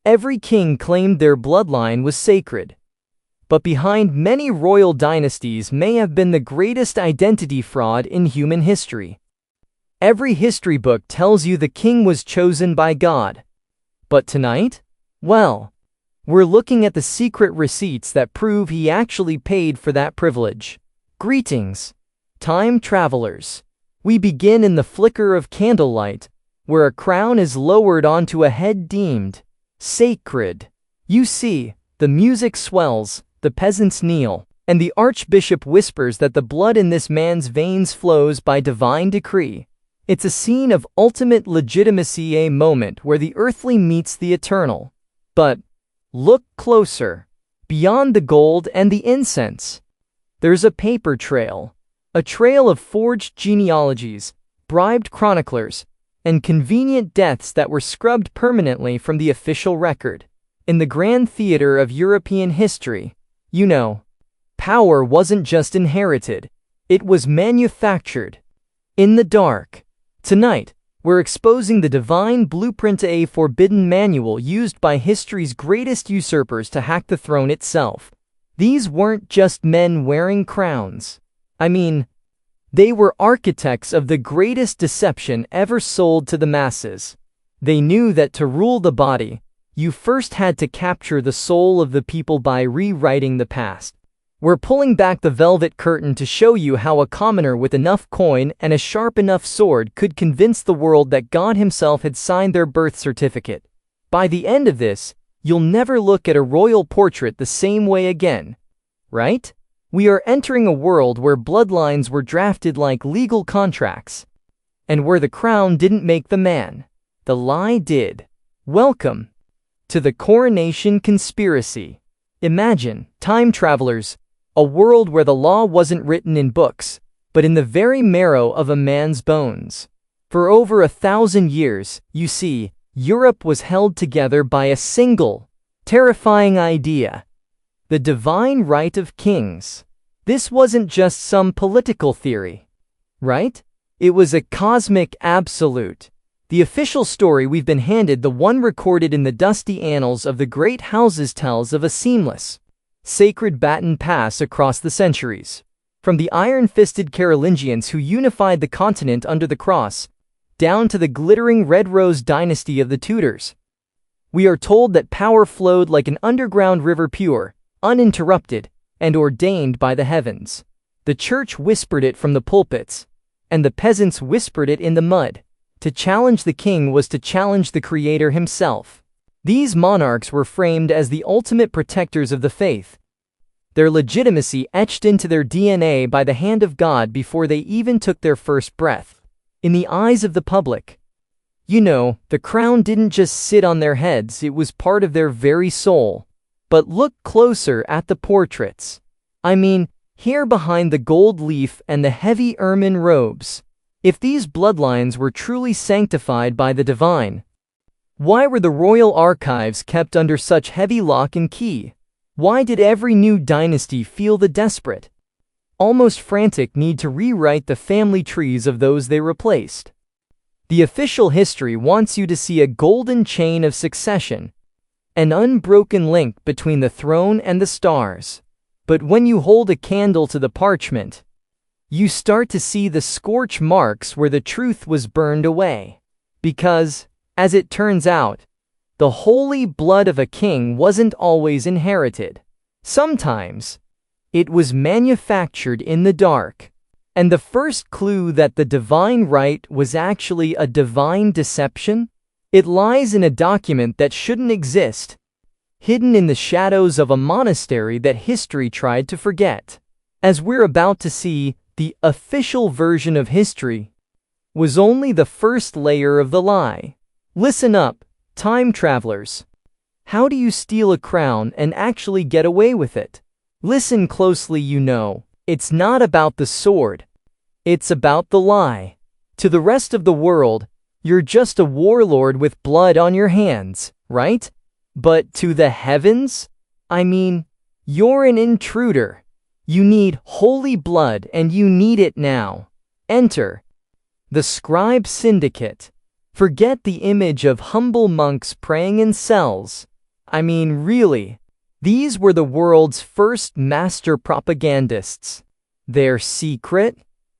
Every king claimed their bloodline was sacred. But behind many royal dynasties may have been the greatest identity fraud in human history. Every history book tells you the king was chosen by God. But tonight? Well, we're looking at the secret receipts that prove he actually paid for that privilege. Greetings, time travelers. We begin in the flicker of candlelight, where a crown is lowered onto a head deemed sacred. You see, the music swells, the peasants kneel, and the archbishop whispers that the blood in this man's veins flows by divine decree. It's a scene of ultimate legitimacy, a moment where the earthly meets the eternal. But look closer. Beyond the gold and the incense, there's a paper trail. A trail of forged genealogies, bribed chroniclers, and convenient deaths that were scrubbed permanently from the official record. In the grand theater of European history, you know, power wasn't just inherited, it was manufactured. In the dark. Tonight, we're exposing the divine blueprint, a forbidden manual used by history's greatest usurpers to hack the throne itself. These weren't just men wearing crowns. I mean, they were architects of the greatest deception ever sold to the masses. They knew that to rule the body, you first had to capture the soul of the people by rewriting the past. We're pulling back the velvet curtain to show you how a commoner with enough coin and a sharp enough sword could convince the world that God himself had signed their birth certificate. By the end of this, you'll never look at a royal portrait the same way again. Right? We are entering a world where bloodlines were drafted like legal contracts. And where the crown didn't make the man, the lie did. Welcome to the coronation conspiracy. Imagine, time travelers, a world where the law wasn't written in books, but in the very marrow of a man's bones. For over 1,000 years, you see, Europe was held together by a single, terrifying idea: the divine right of kings. This wasn't just some political theory, right? It was a cosmic absolute. The official story we've been handed, the one recorded in the dusty annals of the great houses, tells of a seamless, sacred baton pass across the centuries. From the iron-fisted Carolingians who unified the continent under the cross, down to the glittering Red Rose dynasty of the Tudors. We are told that power flowed like an underground river, pure, uninterrupted, and ordained by the heavens. The church whispered it from the pulpits, and the peasants whispered it in the mud. To challenge the king was to challenge the Creator himself. These monarchs were framed as the ultimate protectors of the faith, their legitimacy etched into their DNA by the hand of God before they even took their first breath. In the eyes of the public, you know, the crown didn't just sit on their heads, it was part of their very soul. But look closer at the portraits. I mean, here behind the gold leaf and the heavy ermine robes. If these bloodlines were truly sanctified by the divine, why were the royal archives kept under such heavy lock and key? Why did every new dynasty feel the desperate, almost frantic need to rewrite the family trees of those they replaced? The official history wants you to see a golden chain of succession, an unbroken link between the throne and the stars. But when you hold a candle to the parchment, you start to see the scorch marks where the truth was burned away. Because, as it turns out, the holy blood of a king wasn't always inherited. Sometimes, it was manufactured in the dark. And the first clue that the divine right was actually a divine deception? It lies in a document that shouldn't exist, hidden in the shadows of a monastery that history tried to forget. As we're about to see, the official version of history was only the first layer of the lie. Listen up, time travelers. How do you steal a crown and actually get away with it? Listen closely, you know, it's not about the sword. It's about the lie. To the rest of the world, you're just a warlord with blood on your hands, right? But to the heavens? I mean, you're an intruder. You need holy blood and you need it now. Enter the scribe syndicate. Forget the image of humble monks praying in cells. I mean, really. These were the world's first master propagandists. Their secret?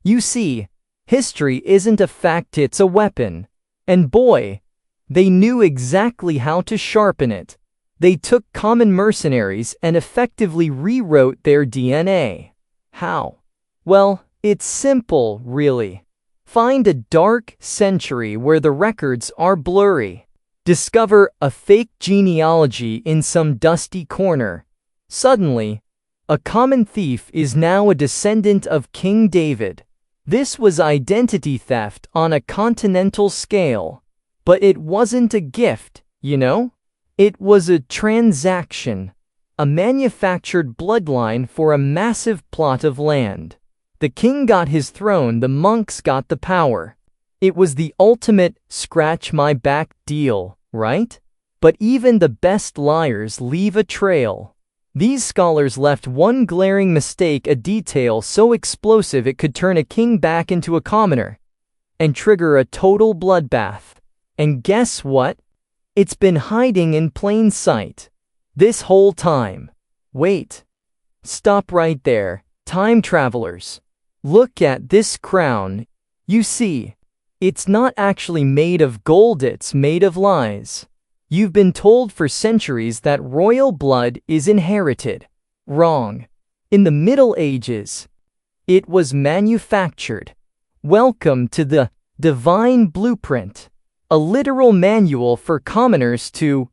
You see, history isn't a fact, it's a weapon. And boy, they knew exactly how to sharpen it. They took common mercenaries and effectively rewrote their DNA. How? Well, it's simple, really. Find a dark century where the records are blurry. Discover a fake genealogy in some dusty corner. Suddenly, a common thief is now a descendant of King David. This was identity theft on a continental scale. But it wasn't a gift, you know? It was a transaction. A manufactured bloodline for a massive plot of land. The king got his throne, the monks got the power. It was the ultimate scratch-my-back deal, right? But even the best liars leave a trail. These scholars left one glaring mistake, a detail so explosive it could turn a king back into a commoner and trigger a total bloodbath. And guess what? It's been hiding in plain sight this whole time. Wait. Stop right there, time travelers. Look at this crown. You see, it's not actually made of gold, it's made of lies. You've been told for centuries that royal blood is inherited. Wrong. In the Middle Ages, it was manufactured. Welcome to the divine blueprint. A literal manual for commoners to,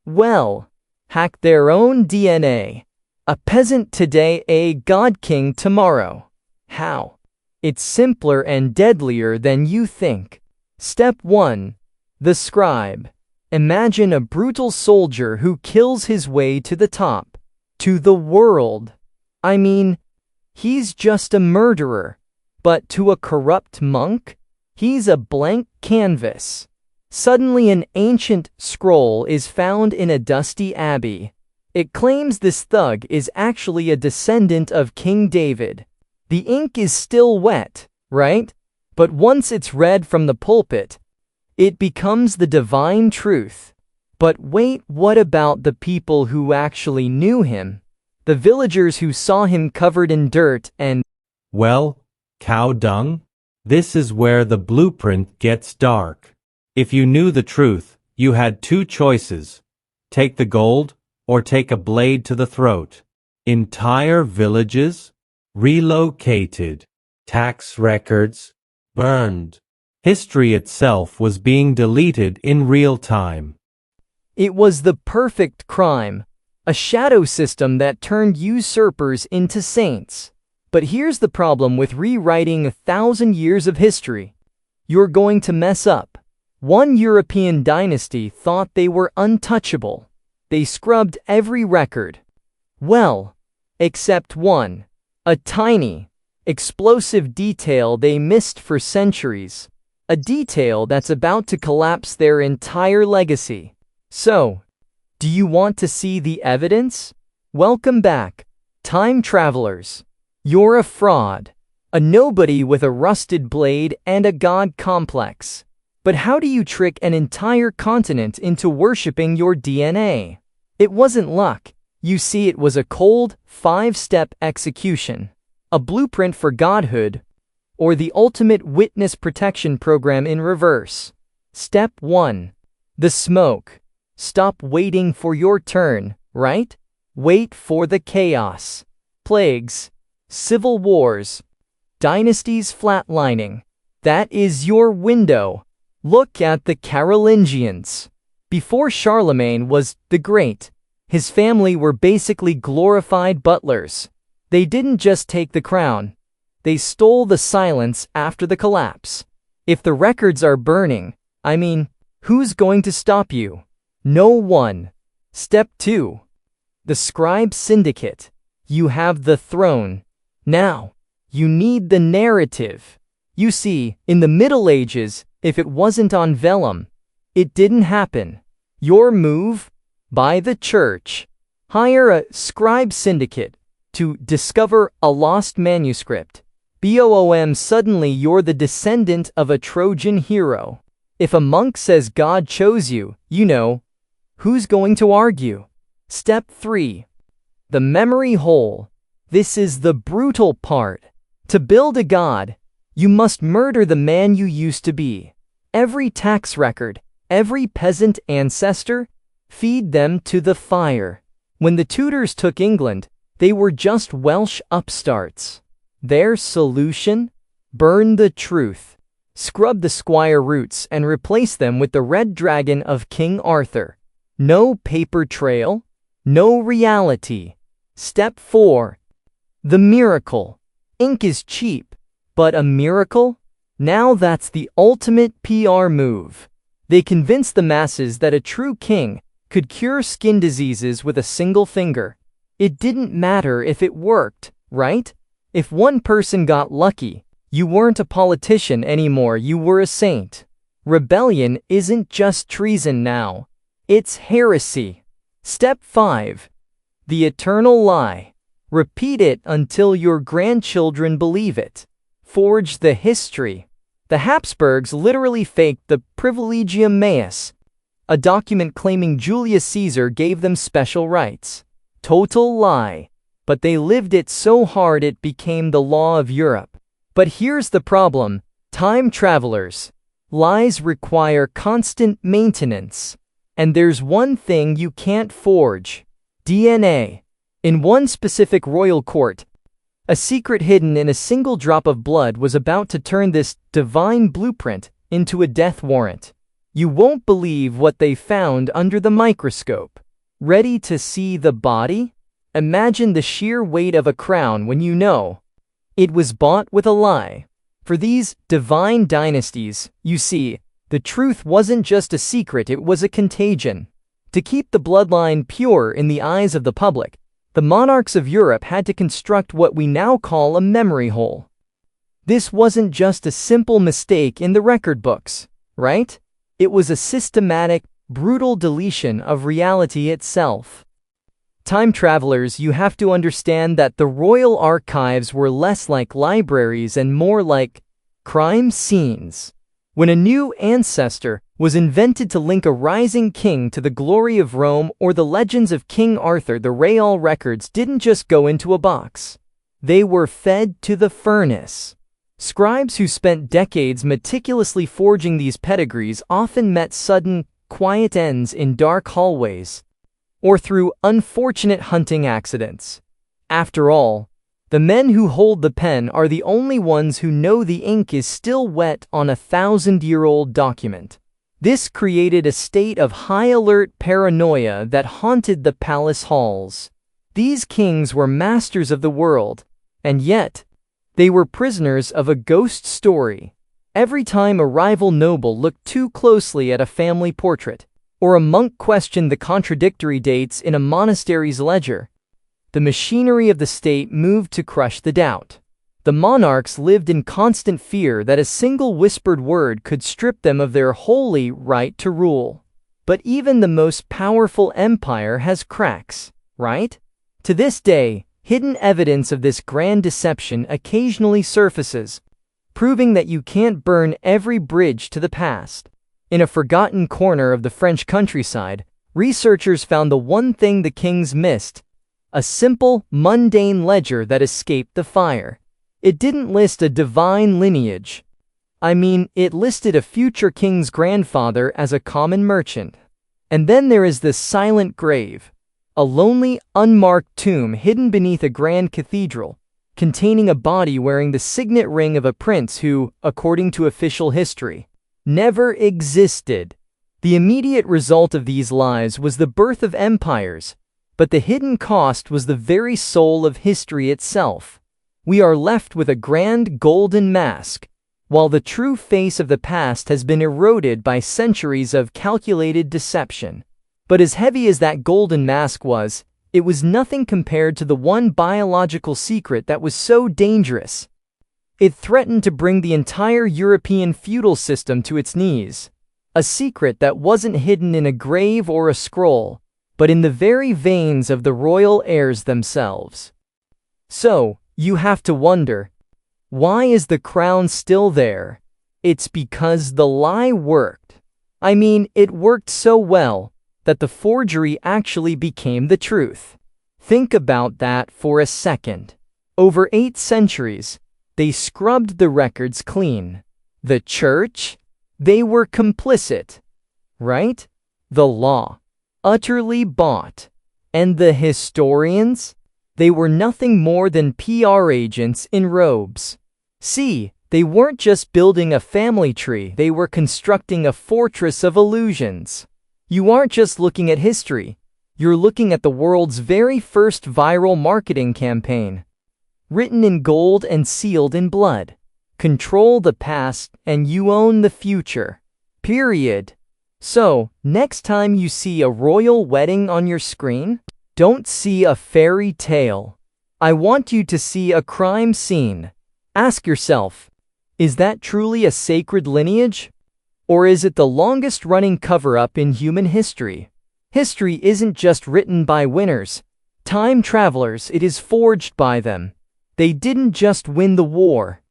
well, hack their own DNA. A peasant today, a god king tomorrow. How? It's simpler and deadlier than you think. Step 1. The scribe. Imagine a brutal soldier who kills his way to the top. To the world. I mean, he's just a murderer. But to a corrupt monk, he's a blank canvas. Suddenly an ancient scroll is found in a dusty abbey. It claims this thug is actually a descendant of King David. The ink is still wet, right? But once it's read from the pulpit, it becomes the divine truth. But wait, what about the people who actually knew him? The villagers who saw him covered in dirt and, well, cow dung? This is where the blueprint gets dark. If you knew the truth, you had two choices. Take the gold, or take a blade to the throat. Entire villages relocated. Tax records burned. History itself was being deleted in real time. It was the perfect crime. A shadow system that turned usurpers into saints. But here's the problem with rewriting 1,000 years of history. You're going to mess up. One European dynasty thought they were untouchable. They scrubbed every record. Well, except one. A tiny, explosive detail they missed for centuries. A detail that's about to collapse their entire legacy. So, do you want to see the evidence? Welcome back, time travelers. You're a fraud. A nobody with a rusted blade and a god complex. But how do you trick an entire continent into worshipping your DNA? It wasn't luck. You see, it was a cold, 5-step execution. A blueprint for godhood, or the ultimate witness protection program in reverse. Step 1. The smoke. Stop waiting for your turn, right? Wait for the chaos. Plagues, civil wars, dynasties flatlining. That is your window. Look at the Carolingians. Before Charlemagne was the Great, his family were basically glorified butlers. They didn't just take the crown. They stole the silence after the collapse. If the records are burning, I mean, who's going to stop you? No one. Step 2. The scribe syndicate. You have the throne. Now, you need the narrative. You see, in the Middle Ages, if it wasn't on vellum, it didn't happen. Your move? Buy the church. Hire a scribe syndicate to discover a lost manuscript. BOOM, suddenly you're the descendant of a Trojan hero. If a monk says God chose you, you know, Who's going to argue? Step 3. The memory hole. This is the brutal part. To build a god, you must murder the man you used to be. Every tax record, every peasant ancestor, feed them to the fire. When the Tudors took England, they were just Welsh upstarts. Their solution? Burn the truth. Scrub the squire roots and replace them with the red dragon of King Arthur. No paper trail, no reality. Step 4. The miracle. Ink is cheap, but a miracle? Now that's the ultimate PR move. They convinced the masses that a true king could cure skin diseases with a single finger. It didn't matter if it worked, right? If one person got lucky, you weren't a politician anymore, you were a saint. Rebellion isn't just treason now. It's heresy. Step 5. The eternal lie. Repeat it until your grandchildren believe it. Forge the history. The Habsburgs literally faked the Privilegium Maius, a document claiming Julius Caesar gave them special rights. Total lie. But they lived it so hard it became the law of Europe. But here's the problem, time travelers. Lies require constant maintenance. And there's one thing you can't forge: DNA. In one specific royal court, a secret hidden in a single drop of blood was about to turn this divine blueprint into a death warrant. You won't believe what they found under the microscope. Ready to see the body? Imagine the sheer weight of a crown when you know it was bought with a lie. For these divine dynasties, you see, the truth wasn't just a secret, it was a contagion. To keep the bloodline pure in the eyes of the public, the monarchs of Europe had to construct what we now call a memory hole. This wasn't just a simple mistake in the record books, right? It was a systematic, brutal deletion of reality itself. Time travelers, you have to understand that the royal archives were less like libraries and more like crime scenes. When a new ancestor was invented to link a rising king to the glory of Rome or the legends of King Arthur, the royal records didn't just go into a box. They were fed to the furnace. Scribes who spent decades meticulously forging these pedigrees often met sudden, quiet ends in dark hallways, or through unfortunate hunting accidents. After all, the men who hold the pen are the only ones who know the ink is still wet on a 1,000-year-old document. This created a state of high-alert paranoia that haunted the palace halls. These kings were masters of the world, and yet, they were prisoners of a ghost story. Every time a rival noble looked too closely at a family portrait, or a monk questioned the contradictory dates in a monastery's ledger, the machinery of the state moved to crush the doubt. The monarchs lived in constant fear that a single whispered word could strip them of their holy right to rule. But even the most powerful empire has cracks, right? To this day, hidden evidence of this grand deception occasionally surfaces, proving that you can't burn every bridge to the past. In a forgotten corner of the French countryside, researchers found the one thing the kings missed: a simple, mundane ledger that escaped the fire. It didn't list a divine lineage. It listed a future king's grandfather as a common merchant. And then there is this silent grave, a lonely, unmarked tomb hidden beneath a grand cathedral, containing a body wearing the signet ring of a prince who, according to official history, never existed. The immediate result of these lies was the birth of empires, but the hidden cost was the very soul of history itself. We are left with a grand golden mask, while the true face of the past has been eroded by centuries of calculated deception. But as heavy as that golden mask was, it was nothing compared to the one biological secret that was so dangerous. It threatened to bring the entire European feudal system to its knees. A secret that wasn't hidden in a grave or a scroll, but in the very veins of the royal heirs themselves. So, you have to wonder, why is the crown still there? It's because the lie worked. It worked so well that the forgery actually became the truth. Think about that for a second. Over 8 centuries, they scrubbed the records clean. The church? They were complicit, right? The law? Utterly bought. And the historians? They were nothing more than PR agents in robes. See, they weren't just building a family tree, they were constructing a fortress of illusions. You aren't just looking at history, you're looking at the world's very first viral marketing campaign. Written in gold and sealed in blood. Control the past and you own the future. Period. So, next time you see a royal wedding on your screen, don't see a fairy tale. I want you to see a crime scene. Ask yourself, is that truly a sacred lineage? Or is it the longest-running cover-up in human history? History isn't just written by winners. Time travelers, it is forged by them. They didn't just win the war.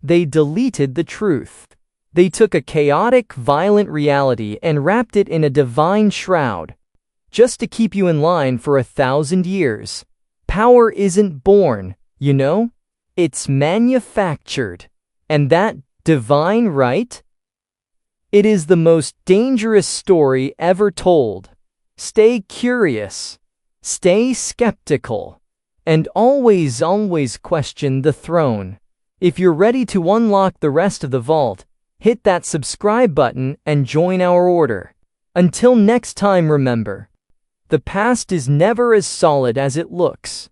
They deleted the truth. They took a chaotic, violent reality and wrapped it in a divine shroud, just to keep you in line for 1,000 years. Power isn't born, you know? It's manufactured. And that divine right? It is the most dangerous story ever told. Stay curious. Stay skeptical. And always question the throne. If you're ready to unlock the rest of the vault, hit that subscribe button and join our order. Until next time, remember, the past is never as solid as it looks.